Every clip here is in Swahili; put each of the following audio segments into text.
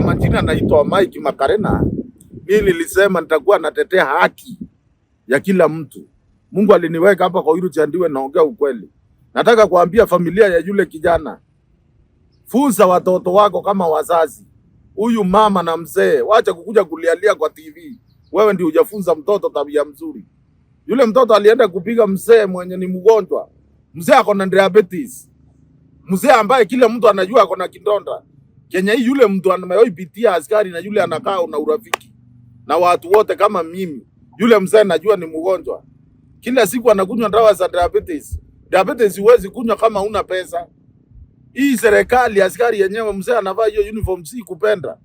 majina naitwa Mike Makarena. Mimi nilisema nitakuwa natetea haki ya kila mtu. Mungu aliniweka hapa kwa hilo chandiwe, naongea ukweli. Nataka kuambia familia ya yule kijana, funza watoto wako kama wazazi. Huyu mama na mzee, wacha kukuja kulialia kwa TV. Wewe ndio hujafunza mtoto tabia mzuri. Yule mtoto alienda kupiga mzee mwenye ni mgonjwa. Mzee ako na diabetes. Mzee ambaye kila mtu anajua ako na kidonda. Kenya hii yule mtu anayepitia askari na yule anakaa na urafiki na watu wote kama mimi. Yule mzee najua ni mgonjwa. Kila siku anakunywa dawa za diabetes. Diabetes huwezi kunywa kama una pesa. Hii serikali askari yenyewe mzee anavaa hiyo uniform si kupenda.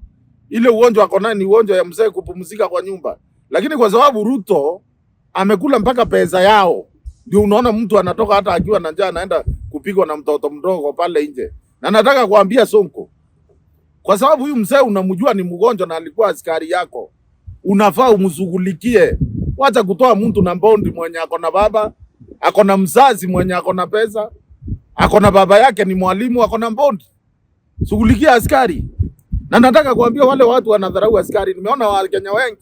Ile ugonjwa ako nayo ni ugonjwa ya mzee kupumzika kwa nyumba. Lakini kwa sababu Ruto amekula mpaka pesa yao, ndio unaona mtu anatoka hata akiwa na njaa anaenda kupigwa na mtoto mdogo pale nje. Na nataka kuambia Sonko, kwa sababu huyu mzee unamjua ni mgonjwa na alikuwa askari yako, unafaa umshughulikie. Wacha kutoa mtu na bondi mwenye ako na baba, ako na mzazi mwenye ako na pesa, ako na baba yake ni mwalimu, ako na bondi. Shughulikia askari. Na nataka kuambia wale watu wanadharau askari. Nimeona Wakenya wengi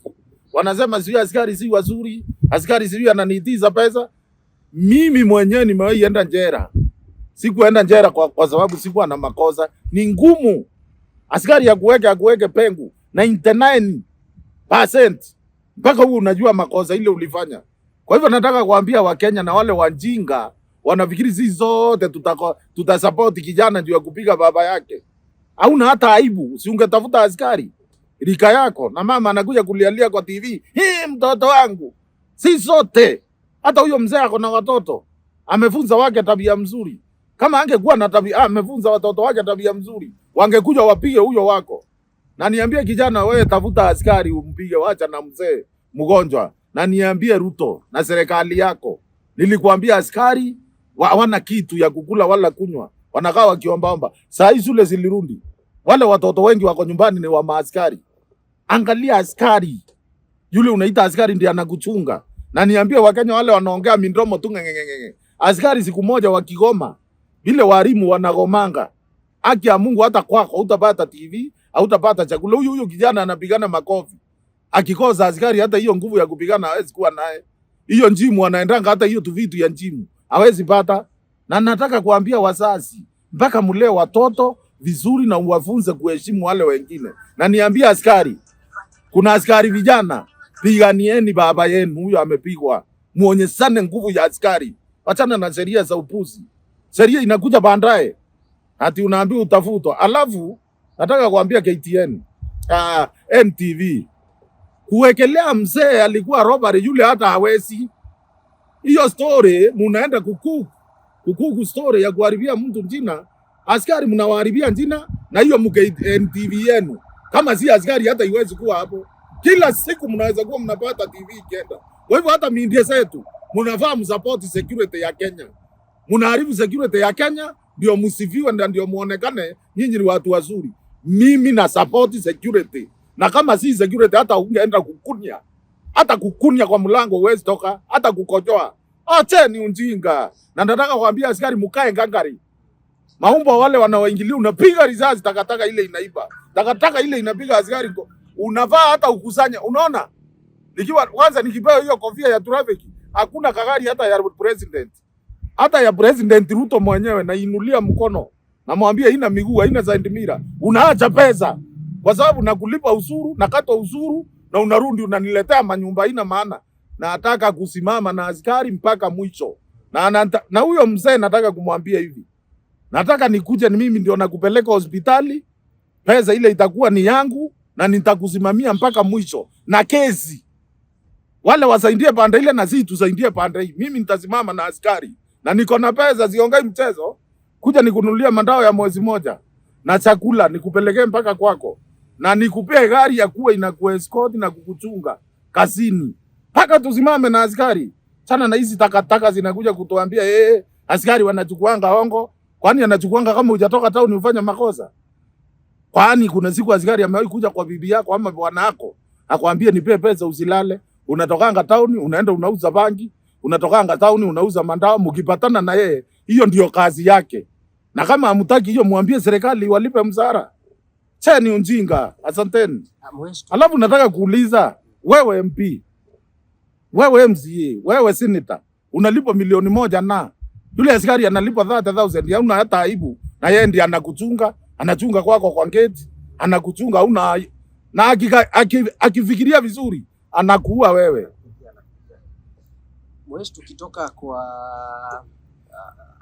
wanasema sio askari si wazuri, askari sio ananiitiza pesa. Mimi mwenyewe nimewahi enda njera. Sikuenda njera kwa sababu sikuwa na makosa. Ni ngumu. Askari ya kuweke pengu 99% mpaka wewe unajua makosa ile ulifanya. Kwa hivyo nataka kuambia Wakenya na wale wajinga wanafikiri sisi zote tutasupport kijana juu ya kupiga baba yake. Hauna hata aibu, usiungetafuta askari rika yako na mama anakuja kulialia kwa TV. Mtoto wangu. Si sote. Hata huyo mzee ako na watoto. Amefunza wake tabia mzuri. Kama angekuwa na tabia, amefunza watoto wake tabia mzuri, wangekuja wapige huyo wako. Na niambie kijana, wewe tafuta askari umpige, wacha na mzee mgonjwa. Na niambie Ruto na serikali yako, nilikuambia askari hawana kitu ya kukula wala kunywa. Wanakaa wakiombaomba. Saa hii shule zilirudi. Wale watoto wengi wako nyumbani ni wa maaskari. Angalia askari. Yule unaita askari ndiye anakuchunga. Na niambie Wakenya wale wanaongea mindomo tu ngengengenge. Askari siku moja wakigoma, vile walimu wanagomanga, haki ya Mungu hata kwako hutapata TV, hutapata chakula. Huyu kijana anapigana makofi. Akikosa askari hata hiyo nguvu ya kupigana hawezi kuwa naye. Hiyo njimu anaendanga hata hiyo tu vitu ya njimu hawezi pata. Na nataka kuambia wazazi, mpaka mlee watoto vizuri na uwafunze kuheshimu wale wengine. Na niambia askari, kuna askari vijana, piganieni baba yenu huyo amepigwa. Muonyeshane nguvu ya askari. Wachana na sheria za upuzi. Sheria inakuja baadaye. Ati unaambiwa utafutwa. Alafu nataka kuambia KTN, NTV, kuwekelea mzee alikuwa robbery yule hata hawezi. Hiyo story munaenda kukuku story ya kuharibia mtu jina. Askari mnawaharibia jina na hiyo NTV yenu. Kama si askari hata iwezi kuwa hapo. Kila siku mnaweza kuwa mnapata TV ikienda. Kwa hivyo hata media zetu mnafaa msupport security ya Kenya. Mnaharibu security ya Kenya ndio msifiwe na ndio muonekane nyinyi ni watu wazuri. Mimi na support security. Na kama si security hata ungeenda kukunya. Hata kukunya kwa mlango huwezi toka, hata kukojoa. Acha ni ujinga. Na nataka kuambia askari mkae ngangari. Maumbo wale wanaoingilia unapiga risasi takataka ile inaiba. Takataka ile inapiga askari. Unavaa hata ukusanya. Unaona? Kwanza nikipewa hiyo kofia ya traffic, hakuna kagari hata ya president. Hata ya president Ruto mwenyewe na inulia mkono. Na mwambie ina miguu, haina sandimira. Unaacha pesa. Kwa sababu nakulipa usuru, nakata usuru na unarudi unaniletea manyumba haina maana. Na nataka kusimama na askari mpaka mwisho. Na huyo mzee nataka kumwambia hivi. Nataka nikuje ni mimi ndio nakupeleka hospitali. Pesa ile itakuwa ni yangu na nitakusimamia mpaka mwisho. Na kesi. Wale wasaidie pande ile na sisi tusaidie pande hii. Mimi nitasimama na askari. Na niko na pesa ziongei mchezo. Kuja nikununulia mandao ya mwezi moja. Na chakula nikupelekee mpaka kwako. Na nikupee gari ya kuwa inakuescort na kukuchunga kazini. Paka tusimame na askari. Sana na hizi takataka zinakuja kutuambia askari wanachukuanga hongo. Kwani anachukuanga kama hujatoka town ufanye makosa? Kwani kuna siku askari amewahi kuja kwa bibi yako ama bwana wako akwambie nipe pesa usilale? Unatokanga town unaenda unauza bangi, unatokanga town unauza mandao, mkipatana na yeye hiyo ndio kazi yake. Na kama hamtaki hiyo mwambie serikali walipe msara. Che ni ujinga. Asanteni. Alafu nataka kuuliza wewe MP, wewe MCA, wewe senator, unalipwa milioni moja na yule askari analipwa 30,000, hauna hata aibu, na yeye ndiye anakuchunga, anachunga kwako kwa gate, anakuchunga una na akifikiria vizuri anakuua wewe. Mwesh, tukitoka kwa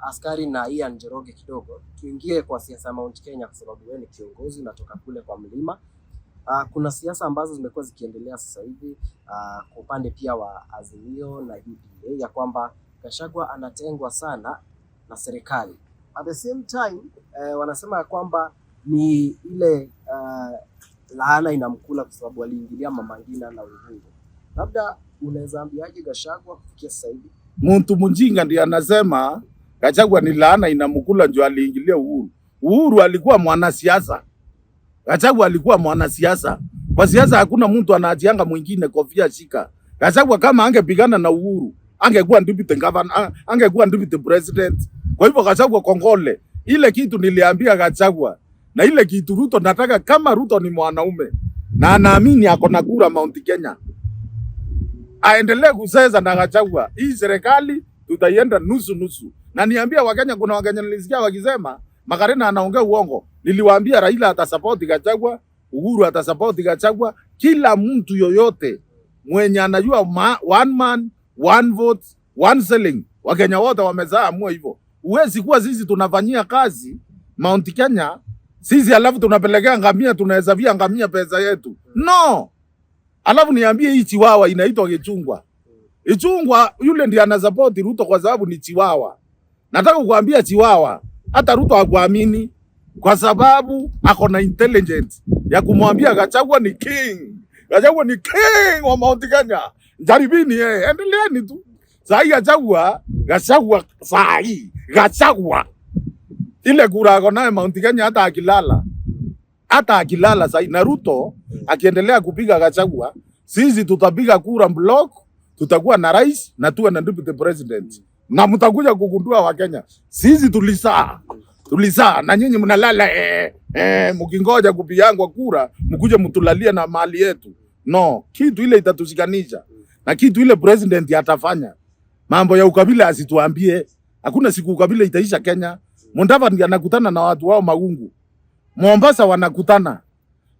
askari na Ian Njoroge kidogo, tuingie kwa siasa Mount Kenya, kwa sababu wewe ni kiongozi unatoka kule kwa mlima. Kuna siasa ambazo zimekuwa zikiendelea sasa hivi kwa upande pia wa Azimio na UDA ya kwamba Gachagua anatengwa sana na serikali. At the same time wanasema ya kwamba ni ile laana inamkula kwa sababu aliingilia Mama Ngina na Uhuru. Labda unaweza ambiaje Gachagua kufikia sasa hivi? Mtu mjinga ndiye anasema Gachagua ni laana inamkula ndio aliingilia Uhuru. Uhuru alikuwa mwanasiasa. Gachagua alikuwa mwanasiasa. Kwa siasa hakuna mtu anaachianga mwingine kofia shika. Gachagua kama angepigana na Uhuru, angekuwa deputy governor, angekuwa deputy president. Kwa hivyo Gachagua kongole. Ile kitu niliambia Gachagua na ile kitu Ruto nataka, kama Ruto ni mwanaume na anaamini ako na kura Mount Kenya, aendelee kuseza na Gachagua. Hii serikali tutaienda nusu nusu. Na niambia Wakenya, kuna Wakenya nilisikia wakisema Makarena anaongea uongo. Niliwaambia Raila atasupport Gachagua, Uhuru atasupport Gachagua, kila mtu yoyote mwenye anajua one man, one vote, one selling. Wakenya wote wamezaamua hivyo. Uwezi kuwa sisi tunafanyia kazi Mount Kenya, sisi alafu tunapelekea ngamia, tunahesabia ngamia pesa yetu. No. Alafu niambie hii chiwawa inaitwa Gichungwa. Gichungwa yule ndiye anasupport Ruto kwa sababu ni chiwawa. Nataka kukuambia chiwawa, hata Ruto hakuamini kwa sababu ako na intelligence ya kumwambia Gachagua ni king. Gachagua ni king wa Mount Kenya. Jaribini endeleeni tu. Sahi Gachagua sahi Gachagua ile kura ako naye Mount Kenya, hata akilala sahi na Ruto akiendelea kupiga Gachagua, sisi tutapiga kura block, tutakuwa na rais na tuwe na deputy president. Na mtakuja kugundua Wakenya, sisi tulisaa na nyinyi mnalala mkingoja kupigwa kura, mkuje mtulalie na mali yetu. No, kitu ile itatushikanisha. Na kitu ile president atafanya. Mambo ya ukabila asituambie. Hakuna siku ukabila itaisha Kenya. Mudavadi anakutana na watu wao Magungu. Mombasa wanakutana.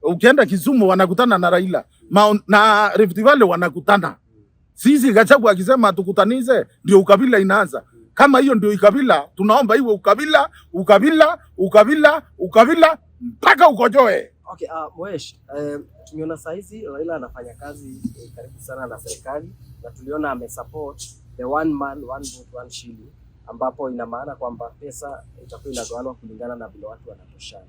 Ukienda Kisumu wanakutana na Raila. Na Rift Valley wanakutana. Sisi Gachagua akisema tukutanize ndio ukabila inaanza. Kama hiyo ndio ukabila, tunaomba iwe ukabila mpaka ukojoe. Okay, Mwesh, tumeona saizi Raila anafanya kazi karibu sana na serikali, na tuliona amesupport the one man one vote one shilling, ambapo ina maana kwamba pesa itakuwa inagawanwa kulingana na vile watu wanatoshana.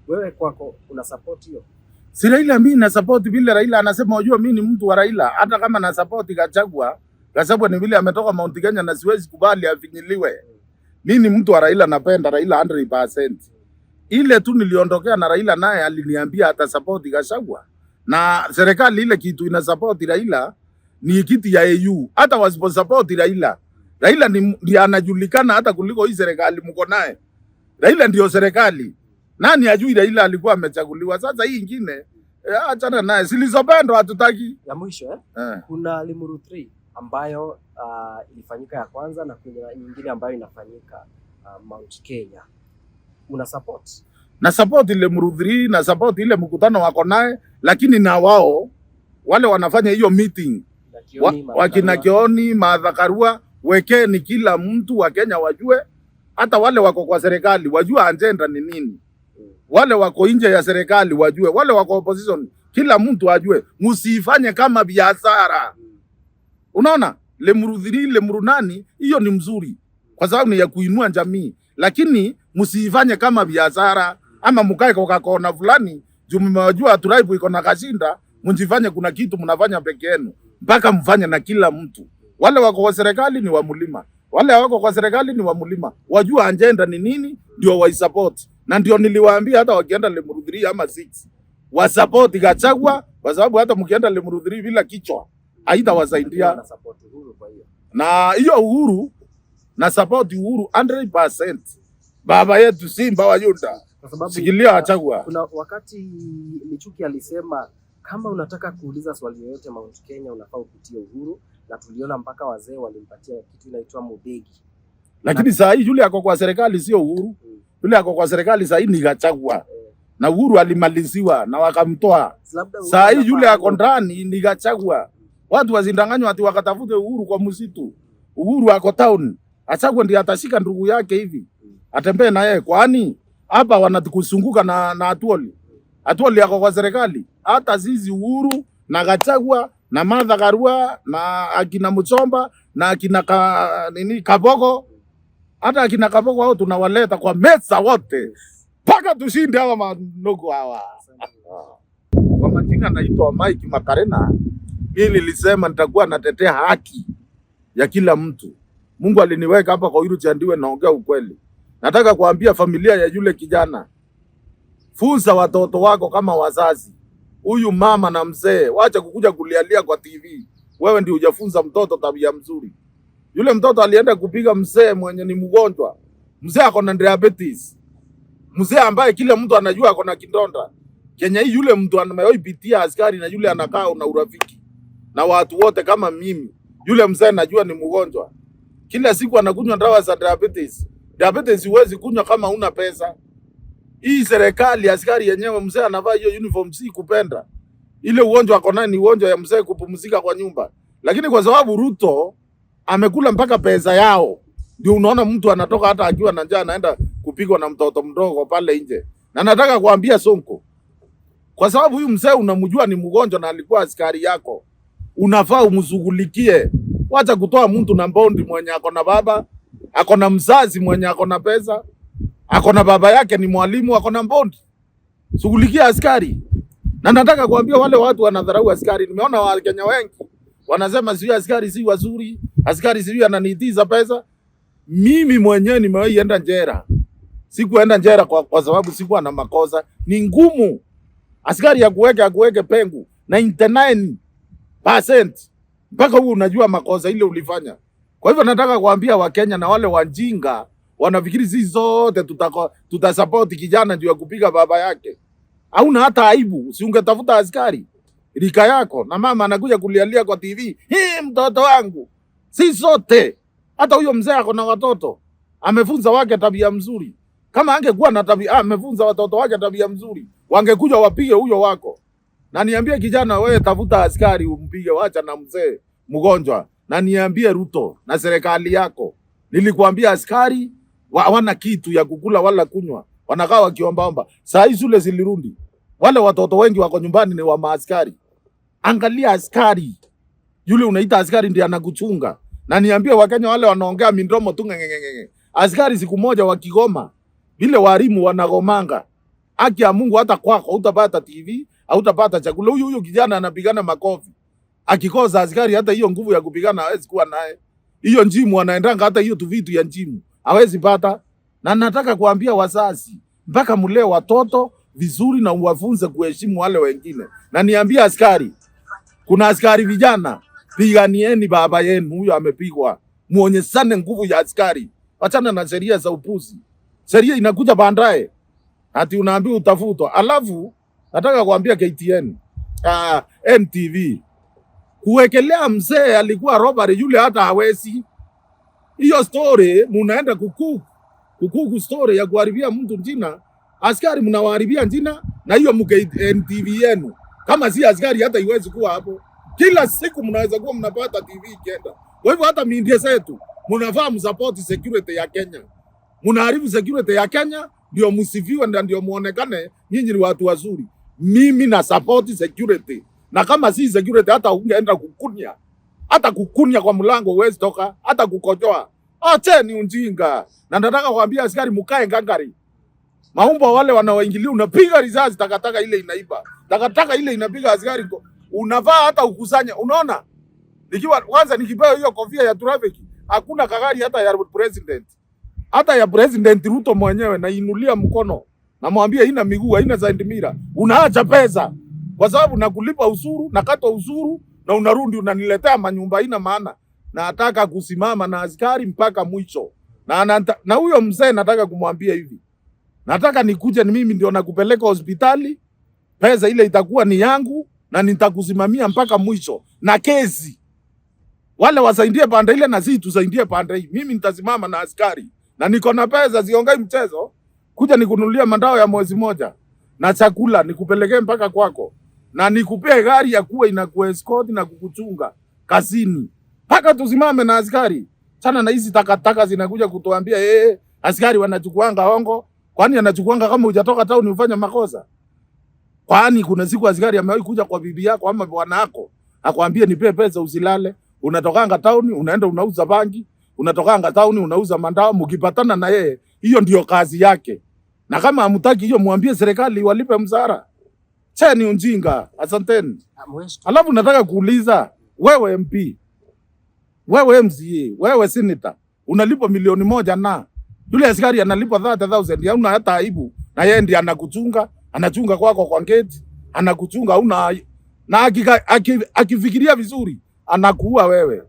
Wewe kwako una support hiyo? Si Raila, mimi na support vile Raila anasema. Unajua mimi ni mtu wa Raila, hata kama na support Gachagua ni vile ametoka Mount Kenya na siwezi kubali afinyiliwe. Mimi ni mtu wa Raila, napenda Raila 100%. Ile tu niliondokea na Raila, naye aliniambia hata support Gachagua. Na serikali ile kitu ina support Raila ni kiti ya AU. Hata wasipo support Raila ndiye anajulikana hata kuliko hii serikali mko naye. Raila ndio serikali. Nani ajui Raila alikuwa amechaguliwa? Sasa hii nyingine achana naye, silizopendwa hatutaki. Ya mwisho kuna Limuru 3 ambayo ilifanyika ya kwanza, na kuna nyingine ambayo inafanyika Mount Kenya. Una support? Na support ile Limuru 3 na support ile mkutano wako naye, lakini na wao wale wanafanya hiyo meeting wakina Kioni, Martha Karua, wekeni kila mtu wa Kenya wajue, hata wale wako kwa serikali wajue agenda ni nini. Wale wako nje ya serikali wajue, wale wako opposition kila mtu ajue, msifanye kama biashara. Unaona? Limuru 3, Limuru 8 hiyo ni mzuri kwa sababu ni ya kuinua jamii, lakini msifanye kama biashara ama mkae kwa kona fulani juu mmejua tribe iko na kashinda, mjifanye kuna kitu mnafanya peke yenu, mpaka mfanye na kila mtu. Wale wako kwa serikali ni wa mlima, wale wako kwa serikali ni wa mlima, wajua agenda ni nini ndio wa support. Na ndio niliwaambia hata wakienda Limuru 3 ama 6 wa support Gachagua, kwa sababu hata mkienda Limuru 3 bila kichwa haitawasaidia. Na hiyo Uhuru na support Uhuru 100%. Baba yetu Simba wa Yuda. Kwa sababu sikilia Gachagua. Kuna wakati Michuki alisema kama unataka kuuliza swali yoyote Mount Kenya unafaa upitie Uhuru, na tuliona mpaka wazee walimpatia kitu inaitwa Mudegi. Lakini saa hii yule ako kwa serikali sio Uhuru. Yule ako kwa serikali saa hii ni Gachagua. Na Uhuru alimaliziwa na wakamtoa. Saa hii yule ako ndani ni Gachagua. Watu wazindanganywa ati wakatafute Uhuru kwa msitu. Uhuru ako town. Gachagua ndiye atashika ndugu yake hivi. Atembee na yeye, kwani hapa wanatukusunguka na Atuoli. Atuoli yako kwa serikali. Hata sisi Uhuru na Gachagua na Martha Karua na akina Muchomba na akina Kabogo, hata akina Kabogo hao tunawaleta kwa meza wote mpaka tushinde hawa manogo hawa. Kwa majina naitwa Mike Makarena. Mimi nilisema nitakuwa natetea haki ya kila mtu. Mungu aliniweka hapa kwa hilo chandiwe, naongea ukweli. Nataka kuambia familia ya yule kijana, funza watoto wako kama wazazi. Huyu mama na mzee, wacha kukuja kulialia kwa TV. Wewe ndio hujafunza mtoto tabia mzuri. Yule mtoto alienda kupiga mzee mwenye ni mgonjwa. Mzee ako na diabetes. Mzee ambaye kila mtu anajua ako na kidonda. Kenya hii yule mtu anayepitia askari na yule anakaa na urafiki na watu wote kama mimi. Yule mzee najua ni mgonjwa. Kila siku anakunywa dawa za diabetes. Diabetes huwezi kunywa kama una pesa. Hii serikali askari yenyewe mzee anavaa hiyo uniform si kupenda. Ile ugonjwa ako nayo ni ugonjwa ya mzee kupumzika kwa nyumba. Lakini kwa sababu Ruto amekula mpaka pesa yao, ndio unaona mtu anatoka hata akiwa na njaa anaenda kupigwa na mtoto mdogo pale nje. Na nataka kuambia Sonko, kwa sababu huyu mzee unamjua ni mgonjwa na alikuwa askari yako, unafaa umshughulikie. Wacha kutoa mtu na bondi mwenye ako na baba, ako na mzazi mwenye ako na pesa, ako na baba yake ni mwalimu, ako na bondi. Shughulikia askari. Na nataka kuambia wale watu wanadharau askari. Nimeona Wakenya wengi wanasema sio askari si wazuri, askari sio ananiitiza pesa. Mimi mwenyewe nimewahi enda njera. Sikuenda njera kwa sababu sikuwa na makosa. Ni ngumu. Askari akuweke pengu 99% mpaka wewe unajua makosa ile ulifanya. Kwa hivyo nataka kuambia Wakenya na wale wajinga wanafikiri sisi zote tutasupport kijana juu ya kupiga baba yake. Hauna hata aibu, si ungetafuta askari rika yako na mama anakuja kulialia kwa TV. Mtoto wangu. Si sote. Hata huyo mzee ako na watoto. Amefunza wake tabia mzuri. Kama angekuwa na tabia, amefunza watoto wake tabia mzuri, wangekuja wapige huyo wako. Na niambie kijana, wewe tafuta askari umpige, wacha na mzee mgonjwa. Na niambie Ruto na serikali yako, nilikuambia askari hawana kitu ya kukula wala kunywa. Wanakaa wakiombaomba. Saa hii shule zilirundi. Wale watoto wengi wako nyumbani ni wa maaskari. Angalia askari. Yule unaita askari ndiye anakuchunga. Na niambie Wakenya wale wanaongea mindomo tu ngengengenge. Askari siku moja wakigoma, vile walimu wanagomanga. Haki ya Mungu hata kwako hutapata TV, hutapata chakula. Huyu kijana anapigana makofi. Akikosa askari hata hiyo nguvu ya kupigana hawezi kuwa naye. Hiyo njimu anaendanga hata hiyo tu vitu ya njimu hawezi pata. Na nataka kuambia wazazi, mpaka mlee watoto vizuri na uwafunze kuheshimu wale wengine. Na niambia askari, kuna askari vijana, piganieni baba yenu huyo amepigwa. Muonyeshane nguvu ya askari. Achana na sheria za upuzi. Sheria inakuja baadaye. Ati unaambiwa utafutwa. Alafu nataka kuambia KTN, NTV, kuwekelea mzee alikuwa robbery yule hata hawezi. Hiyo story munaenda kukuku story ya kuharibia mtu jina. Askari mnawaharibia jina na hiyo NTV yenu. Kama si askari hata iwezi kuwa hapo. Kila siku mnaweza kuwa mnapata TV ikienda. Kwa hivyo hata media zetu mnafaa msupport security ya Kenya. Mnaharibu security ya Kenya ndio msifiwe na ndio muonekane nyinyi ni watu wazuri. Mimi na support security. Na kama si security hata ungeenda kukunya. Hata kukunya kwa mlango huwezi toka, hata kukojoa. Acha ni ujinga. Na nataka kuambia askari mkae ngangari. Maumbo wale wanaoingilia unapiga risasi takataka ile inaiba. Takataka ile inapiga askari. Unavaa hata ukusanya. Unaona? Kwanza nikipewa hiyo kofia ya traffic, hakuna kagari hata ya president. Hata ya president Ruto mwenyewe nainulia mkono. Namwambia ina miguu, haina sandimira. Unaacha pesa. Kwa sababu nakulipa usuru, nakata usuru na unarudi unaniletea manyumba ina maana. Na nataka kusimama na askari mpaka mwisho. Na huyo mzee nataka kumwambia hivi. Nataka nikuje ni mimi ndio nakupeleka hospitali, pesa ile itakuwa ni yangu na nitakusimamia mpaka mwisho. Na kesi wale wasaidie pande ile na sisi tusaidie pande hii. Mimi nitasimama na askari na niko na pesa, siongei mchezo. Kuja nikununulia mandao ya mwezi moja na chakula nikupelekee mpaka kwako, na nikupee gari ya kuwa inakuescort na kukuchunga kazini mpaka tusimame na askari. Sana na hizi takataka zinakuja kutuambia askari wanachukuanga hongo. Kwani anachukuanga kama hujatoka town ufanye makosa? Kwani kuna siku askari amewahi kuja kwa bibi yako ama bwana wako akwambie nipe pesa usilale? Unatokanga town unaenda unauza bangi, unatokanga town unauza mandao, mkipatana na yeye hiyo ndio kazi yake. Na kama hamtaki hiyo mwambie serikali walipe msara. Che ni ujinga. Asanteni. Alafu nataka kuuliza wewe MP, wewe MCA, wewe senator, unalipa milioni moja na yule askari analipa 30,000, hauna hata aibu. Na yeye ndiye anakuchunga, anachunga kwako kwa gate, anakuchunga hauna na akifikiria vizuri anakuua wewe.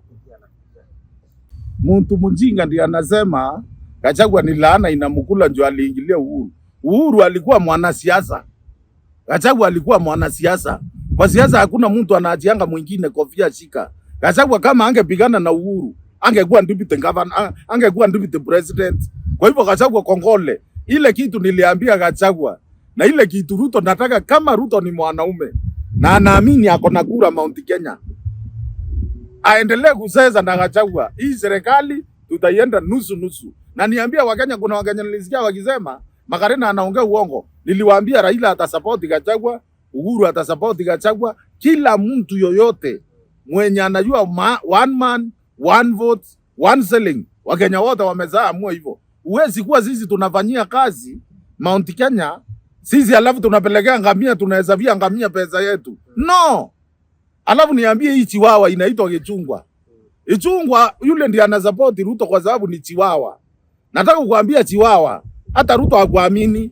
Mtu mjinga ndiye anasema Gachagua ni laana inamkula ndio aliingilia Uhuru. Uhuru alikuwa mwanasiasa. Gachagua alikuwa mwanasiasa. Kwa siasa hakuna mtu anaachianga mwingine kofia shika. Gachagua kama angepigana na Uhuru, angekuwa deputy governor, angekuwa deputy president. Kwa hivyo Gachagua kongole. Ile kitu niliambia Gachagua na ile kitu Ruto nataka, kama Ruto ni mwanaume na anaamini ako na kura Mount Kenya, aendelee kuseza na Gachagua. Hii serikali tutaienda nusu nusu. Na niambia Wakenya, kuna Wakenya nilisikia wakisema Makarena anaongea uongo. Niliwaambia Raila atasupport Gachagua, Uhuru atasupport Gachagua, kila mtu yoyote mwenye anajua one man, one vote, one selling. Wakenya wote wamezaamua hivyo. Uwezi kuwa sisi tunafanyia kazi Mount Kenya, sisi alafu tunapelekea ngamia, tunahesabia ngamia pesa yetu. No. Alafu niambie hii chiwawa inaitwa Gichungwa. Gichungwa yule ndiye anasupport Ruto kwa sababu ni chiwawa. Nataka kukuambia chiwawa, hata Ruto hakuamini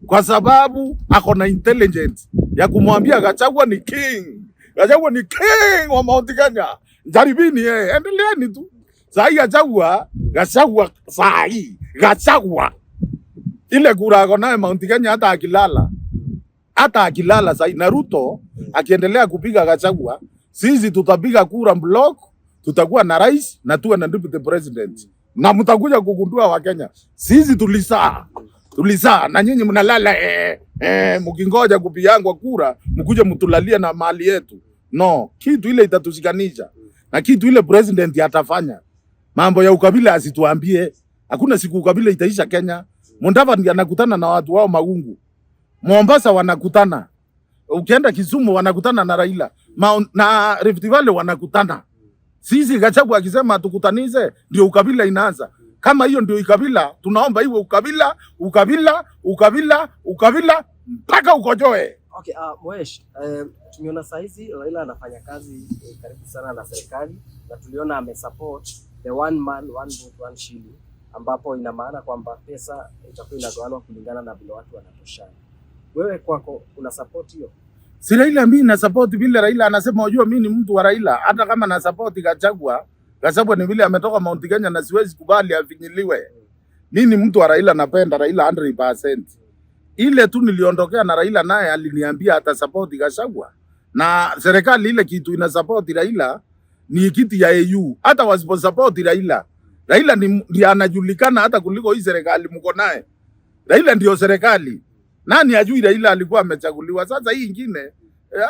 kwa sababu ako na intelligence ya kumwambia Gachagua ni king. Gachagua ni king wa Mount Kenya. Jaribini endeleeni tu. Sahi Gachagua sahi Gachagua ile kura ako naye Mount Kenya, hata akilala sahi na Ruto akiendelea kupiga Gachagua, sisi tutapiga kura block, tutakuwa na rais na tuwe na deputy president. Na mtakuja kugundua Wakenya, sisi tulisaa na nyinyi mnalala mkingoja kupigwa kura, mkuje mtulalie na mali yetu. No, kitu ile itatushikanisha. Na kitu ile president atafanya. Mambo ya ukabila asituambie. Hakuna siku ukabila itaisha Kenya. Mudavadi anakutana na watu wao Magungu. Mombasa wanakutana. Ukienda Kisumu wanakutana na Raila. Na Rift Valley wanakutana. Sisi Gachagua akisema tukutanize ndio ukabila inaanza. Kama hiyo ndio ukabila, tunaomba iwe ukabila mpaka ukojoe. Okay, Mwesh, tumeona saizi Raila anafanya kazi karibu sana na serikali na tuliona amesupport the one man one vote one shilling, ambapo ina maana kwamba pesa itakuwa inagawanwa kulingana na vile watu wanatoshana. Wewe kwako una support hiyo? Si Raila, mimi na support vile Raila anasema. Unajua mimi ni mtu wa Raila, hata kama na support Gachagua ni vile ametoka Mount Kenya na siwezi kubali afinyiliwe. Mimi ni mtu wa Raila, napenda Raila 100%. Ile tu niliondokea na Raila, naye aliniambia hata support Gachagua. Na serikali ile kitu ina support Raila ni kiti ya AU. Hata wasipo support Raila ndiye anajulikana hata kuliko hii serikali mko naye. Raila ndio serikali. Nani ajui Raila alikuwa amechaguliwa? Sasa hii nyingine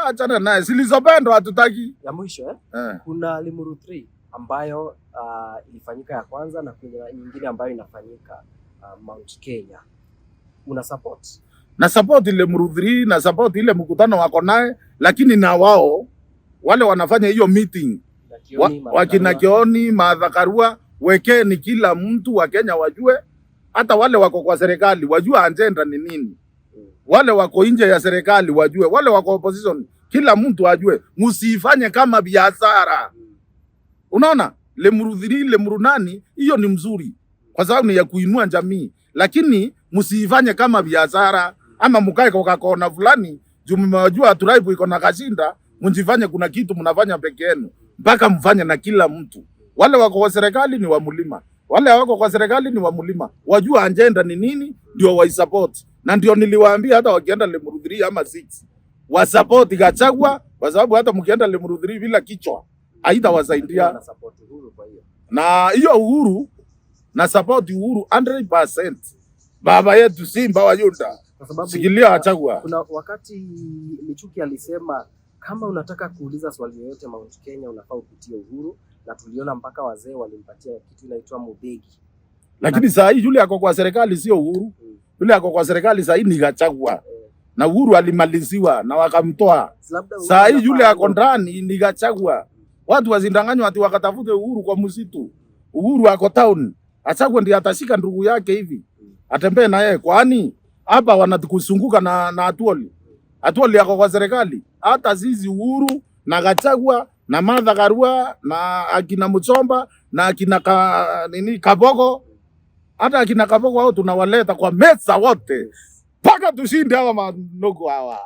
achana naye, silizopendwa hatutaki. Ya mwisho kuna Limuru 3 ambayo ilifanyika ya kwanza na kuna nyingine ambayo inafanyika Mount Kenya. Una support? Na support ile Limuru 3 na support ile mkutano wako naye, lakini na wao wale wanafanya hiyo meeting wakina Kioni, Martha Karua, wekeni kila mtu wa Kenya wajue, hata wale wako kwa serikali wajue agenda ni nini. Wale wako nje ya serikali wajue, wale wako opposition kila mtu ajue, msifanye kama biashara. Unaona? Limuru 3, Limuru 8 hiyo ni mzuri kwa sababu ni ya kuinua jamii, lakini msifanye kama biashara ama mkae kwa kona fulani juu mmejua tribe iko na kashinda, mjifanye kuna kitu mnafanya peke yenu, mpaka mfanye na kila mtu. Wale wako kwa serikali ni wa mlima, wale wako kwa serikali ni wa mlima, wajua agenda ni nini ndio wa support. na ndio niliwaambia hata wakienda Limuru 3 ama 6 wasupport Gachagua, kwa sababu hata mkienda Limuru 3 bila kichwa haitawasaidia. Na hiyo Uhuru na support Uhuru 100%. Baba yetu Simba wa Yuda, kwa sababu sikilia Gachagua. Kuna wakati Michuki alisema kama unataka kuuliza swali yoyote Mount Kenya unafaa upitie Uhuru, na tuliona mpaka wazee walimpatia kitu inaitwa Mudhegi. Lakini saa hii yule ako kwa serikali sio Uhuru. Yule ako kwa serikali saa hii ni Gachagua. Na Uhuru alimaliziwa na wakamtoa. Saa hii yule ako ndani ni Gachagua. Watu wazindanganywa ati wakatafute Uhuru kwa msitu. Uhuru ako town. Gachagua ndiye atashika ndugu yake hivi, atembee na yeye. Kwani hapa wanatukusunguka na Atuoli. Atuoli ako kwa serikali. Hata sisi Uhuru na Gachagua na Martha Karua na akina Muchomba na akina Kabogo, hata akina Kabogo hao tunawaleta kwa meza wote mpaka tushinde hawa manogo hawa.